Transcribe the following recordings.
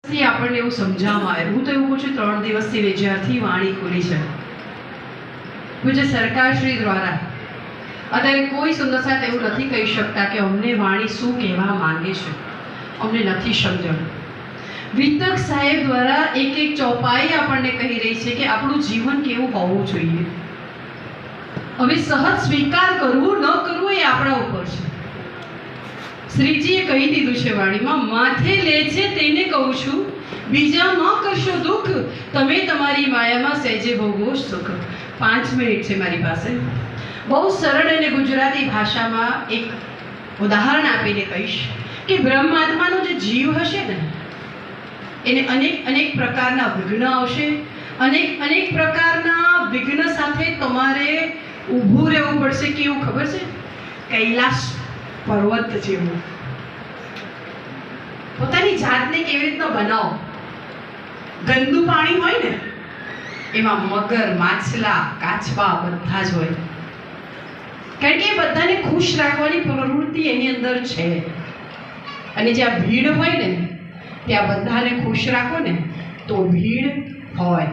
આપણને એવું સમજાવવામાં આવે, હું તો એવું કહું છું 3 દિવસથી જ્યારથી વાણી ખુલી છે પૂજ્ય સરકારશ્રી દ્વારા, અત્યારે કોઈ સુંદર સાહેબ એવું નથી કહી શકતા કે અમને વાણી શું કહેવા માંગે છે, અમને નથી સમજણ. વિતક સાહેબ દ્વારા એક એક ચોપાઈ આપણને કહી રહી છે કે આપણું જીવન કેવું હોવું જોઈએ. હવે સહજ સ્વીકાર કરવું ન કરવું એ આપણા ઉપર છે. શ્રીજીએ કહી દીધું છે વાણીમાં, માથે લે છે તેને કહું છું, બીજા ન કરશો દુઃખ, તમે તમારી માયામાં સહેજે ભોગવો સુખ. 5 મિનિટ છે મારી પાસે. બહુ સરળ અને ગુજરાતી ભાષામાં એક ઉદાહરણ આપીને કહીશ કે બ્રહ્માત્માનો જે જીવ હશે ને, એને અનેક પ્રકારના વિઘ્ન આવશે. અનેક પ્રકારના વિઘ્ન સાથે તમારે ઊભું રહેવું પડશે. કેવું ખબર છે? કૈલાસ પર્વત જેવું. પોતાની જાતને કેવી રીતના બનાવો. ગંદુ પાણી હોય ને, એમાં મગર, માછલા, કાચબા બધા જ હોય, કારણ કે એ બધાને ખુશ રાખવાની પ્રવૃત્તિ એની અંદર છે. અને જ્યાં ભીડ હોય ને, ત્યાં બધાને ખુશ રાખો ને તો ભીડ હોય.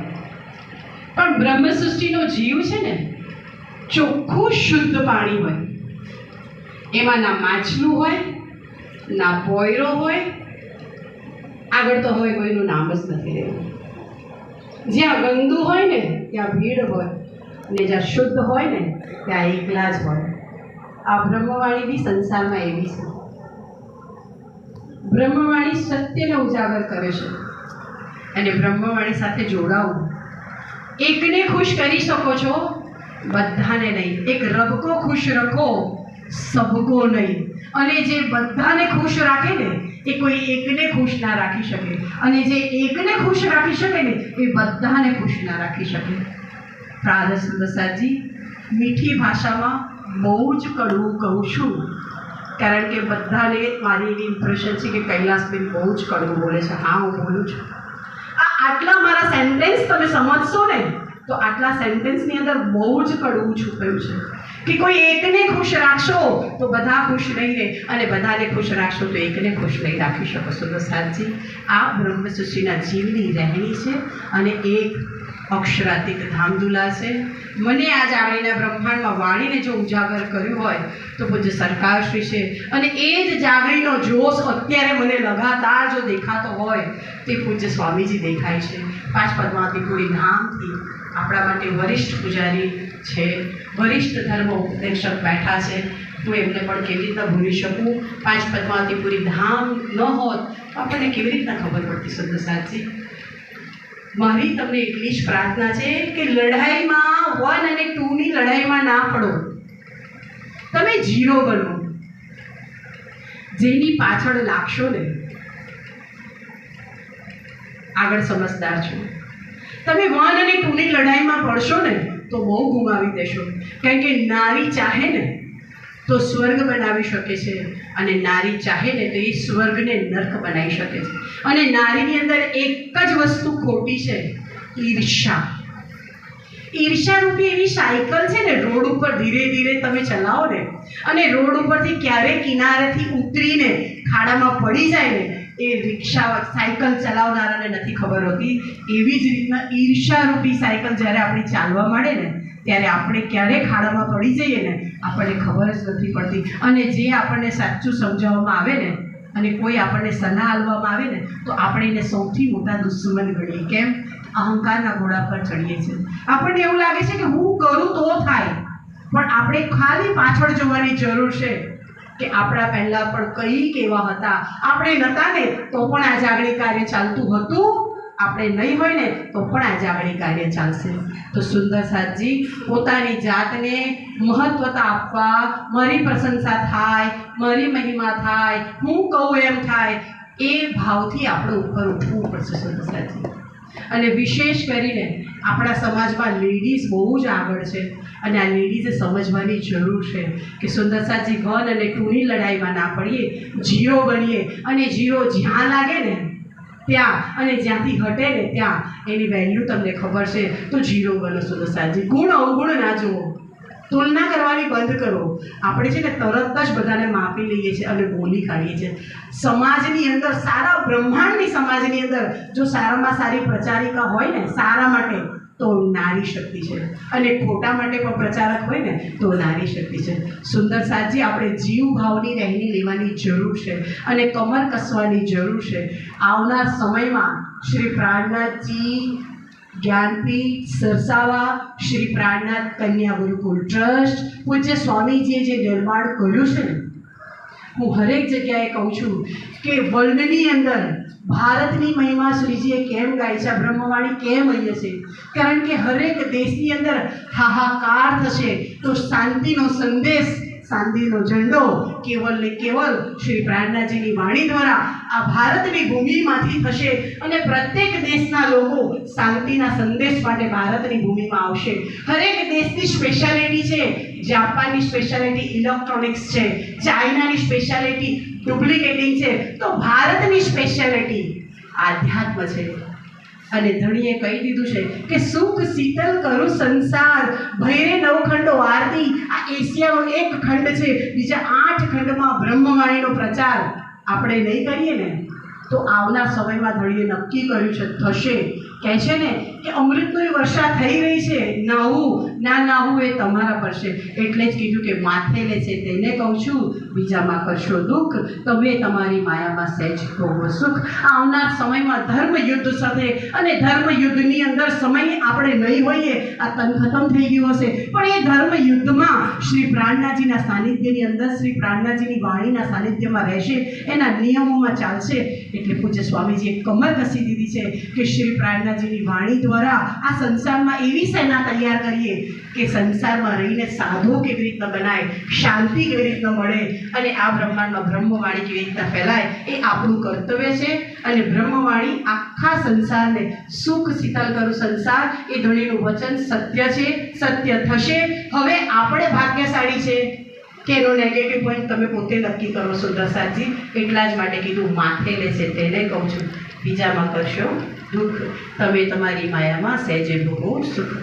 પણ બ્રહ્મ સૃષ્ટિનો જીવ છે ને, ચોખ્ખું શુદ્ધ પાણી હોય. એમાં ના માછલું હોય, ના પોયરો હોય, આગળ તો હવે કોઈનું નામ જ નથી રહેવું. જ્યાં ગંદુ હોય ને ત્યાં ભીડ હોય, અને જ્યાં શુદ્ધ હોય ને ત્યાં એકલા જ હોય. આ બ્રહ્મવાણી બી સંસારમાં એવી છે. બ્રહ્મવાણી સત્યને ઉજાગર કરે છે, અને બ્રહ્મવાણી સાથે જોડાવું. એકને ખુશ કરી શકો છો, બધાને નહીં. એક રબકો ખુશ રખો, સબકો નહીં. અને જે બધાને ખુશ રાખે ને, એ કોઈ એકને ખુશ ના રાખી શકે. અને જે એકને ખુશ રાખી શકે ને, એ બધાને ખુશ ના રાખી શકે. પ્રારબ્ધ સુંદરસાજી, મીઠી ભાષામાં બહુ જ કડવું કહું છું, કારણ કે બધાને મારી એવી ઇમ્પ્રેશન છે કે કૈલાસબેન બહુ જ કડવું બોલે છે. હા, હું બોલું છું. આટલા મારા સેન્ટેન્સ તમે સમજશો ને, તો આટલા સેન્ટેન્સની અંદર બહુ જ કડવું છુપાયું છે કે કોઈ એકને ખુશ રાખશો તો બધા ખુશ નહીં રહે, અને બધાને ખુશ રાખશો તો એકને ખુશ નહીં રાખી શકો. સુંદરસાજી, આ બ્રહ્મ સૃષ્ટિના જીવની રહેણી છે, અને એક અક્ષરાતીત ધામધુલા છે. મને આ જાગણીના બ્રહ્માંડમાં વાણીને જો ઉજાગર કર્યું હોય તો પૂજ્ય સરકારશ્રી છે. અને એ જ જાગણીનો જોશ અત્યારે મને લગાતાર જો દેખાતો હોય તે પૂજ્ય સ્વામીજી દેખાય છે. 5 પદ્માવતીપુરી ધામથી આપણા માટે વરિષ્ઠ પૂજારી છે, વરિષ્ઠ ધર્મ ઉપદેશક બેઠા છે. હું એમને પણ કેવી રીતના ભૂલી શકું? 5 પદ્માવતીપુરી ધામ ન હોત તો આપણને કેવી રીતના ખબર પડતી? સુંદરસાજી, મારી તમને એટલી જ પ્રાર્થના છે કે લડાઈમાં 1 અને 2 ની લડાઈમાં ના પડો. તમે 0 બનો. જેની પાછળ લાગશો ને, આગળ સમજદાર છો. તમે 1 અને 2 ની લડાઈમાં પડશો ને તો બહુ ગુમાવી દેશો. કારણ કે નારી ચાહે ને તો સ્વર્ગ બનાવી શકે છે, અને નારી ચાહે ને તો એ સ્વર્ગને નર્ક બનાવી શકે છે. અને નારીની અંદર એક જ વસ્તુ ખોટી છે, ઈર્ષા. ઈર્ષારૂપી એવી સાયકલ છે ને, રોડ ઉપર ધીરે ધીરે તમે ચલાવો ને, અને રોડ ઉપરથી ક્યારે કિનારેથી ઉતરીને ખાડામાં પડી જાય ને, એ રિક્ષા સાયકલ ચલાવનારાને નથી ખબર હોતી. એવી જ રીતના ઈર્ષારૂપી સાયકલ જ્યારે આપણી ચાલવા માંડે ને, ત્યારે આપણે ક્યારે ખાડામાં પડી જઈએ ને આપણને ખબર જ નથી પડતી. અને જે આપણને સાચું સમજાવવામાં આવે ને, અને કોઈ આપણને સલાહ આપવામાં આવે ને, તો આપણે એને સૌથી મોટા દુશ્મન ગણીએ. કેમ? અહંકારના ઘોડા પર ચડીએ છીએ. આપણને એવું લાગે છે કે હું કરું તો થાય, પણ આપણે ખાલી પાછળ જોવાની જરૂર છે કે આપણા પહેલા પણ કઈ કેવા હતા. આપણે નહોતા ને તો પણ આ જાગણી કાર્ય ચાલતું હતું, આપણે નહીં હોય ને તો પણ આ જાગણી કાર્ય ચાલશે. તો સુંદરસાજી, પોતાની જાતને મહત્વતા આપવા, મારી પ્રશંસા થાય, મારી મહિમા થાય, હું કહું એમ થાય, એ ભાવથી આપણે ઉપર ઉઠવું પડશે. સુંદરસાજી, અને વિશેષ કરીને આપણા સમાજમાં લેડીઝ બહુ જ આગળ છે, અને આ લેડીઝે સમજવાની જરૂર છે કે સુંદરસાજી 1 અને 2 ની લડાઈમાં ના પડીએ, 0 બનીએ. અને 0 જ્યાં લાગે ને ત્યાં, અને જ્યાંથી ઘટે ને ત્યાં એની વેલ્યુ તમને ખબર છે, તો 0 બનો. સુંદરસાજી, ગુણ અવગુણ ના જુઓ. તુલના કરવાની બંધ કરો. આપણે છે ને તરત જ બધાને માપી લઈએ છીએ અને બોલી કાઢીએ છીએ. સમાજની અંદર સારા બ્રહ્માંડની સમાજની અંદર જો સારામાં સારી પ્રચારિકા હોય ને સારા માટે તો નારી શક્તિ છે, અને ખોટા માટે પણ પ્રચારક હોય ને તો નારી શક્તિ છે. સુંદર સાજી, આપણે જીવ ભાવની રહેણી લેવાની જરૂર છે અને કમર કસવાની જરૂર છે. આવનાર સમયમાં શ્રી પ્રાણનાથજી જ્ઞાનપીઠ સરસાવા, શ્રી પ્રાણનાથ કન્યા ગુરુકુળ ટ્રસ્ટ, પૂજ્ય સ્વામીજીએ જે નિર્માણ કર્યું છે ને, હું હરેક જગ્યાએ કહું છું કે વર્લ્ડની અંદર ભારતની મહિમા શ્રીજીએ કેમ ગાઈ છે, આ બ્રહ્મવાણી કેમ અહીંયા છે? કારણ કે હરેક દેશની અંદર હાહાકાર થશે તો શાંતિનો સંદેશ, શાંતિનો ઝંડો કેવલ ને કેવલ શ્રી પ્રાણનાથજીની વાણી દ્વારા આ ભારતની ભૂમિમાંથી થશે અને પ્રત્યેક દેશના લોકો શાંતિના સંદેશ માટે ભારતની ભૂમિમાં આવશે. હરેક દેશની સ્પેશિયાલિટી છે. જાપાનની સ્પેશિયાલિટી ઇલેક્ટ્રોનિક્સ છે, ચાઇનાની સ્પેશિયાલિટી ડુપ્લિકેટિંગ છે, તો ભારતની સ્પેશિયાલિટી આધ્યાત્મ છે. અને ધણીએ કહી દીધું છે કે સુખ શીતલ કરું સંસાર, ભૈરે નવખંડો આરતી. આ એશિયાનો એક ખંડ છે, બીજા 8 ખંડમાં બ્રહ્મવાણીનો પ્રચાર આપણે નહીં કરીએ ને તો આવનાર સમયમાં ધણીએ નક્કી કર્યું છે થશે. કહે છે ને કે અમૃતની વર્ષા થઈ રહી છે, નાહવું ના નાહવું એ તમારા પર છે. એટલે જ કીધું કે માથેલે છે તેને કહું છું, બીજામાં કરશો દુઃખ, તમે તમારી માયામાં સહેજ ભોગવો સુખ. આવનાર સમયમાં ધર્મ યુદ્ધ સાથે, અને ધર્મ યુદ્ધની અંદર સમય આપણે નહીં હોઈએ, આ તન ખતમ થઈ ગયું હશે, પણ એ ધર્મ યુદ્ધમાં શ્રી પ્રાણનાથજીના સાનિધ્યની અંદર, શ્રી પ્રાણનાથજીની વાણીના સાનિધ્યમાં રહેશે, એના નિયમોમાં ચાલશે. એટલે પૂજ્ય સ્વામીજીએ કમર કસી દીધી છે કે શ્રી પ્રાણનાથજીની વાણી દ્વારા આ સંસારમાં એવી સેના તૈયાર કરીએ કે સંસારમાં રહીને સાધુ કેવી રીતના બનાય, શાંતિ કેવી રીતના મળે, અને આ બ્રહ્માંડમાં બ્રહ્મવાણી કેવી રીતના ફેલાય, એ આપણું કર્તવ્ય છે. અને બ્રહ્મવાણી આખા સંસારને સુખ શીતલ કરું સંસાર, એ ધણીનું વચન સત્ય છે, સત્ય થશે. હવે આપણે ભાગ્યશાળી છે કે એનો નેગેટિવ પોઈન્ટ તમે પોતે નક્કી કરો સુંદરસાજી. એટલા જ માટે કીધું માથેલે છે તેને કહું છું, બીજામાં કરશો દુઃખ, તમે તમારી માયામાં સહેજે ભોગવો સુખ.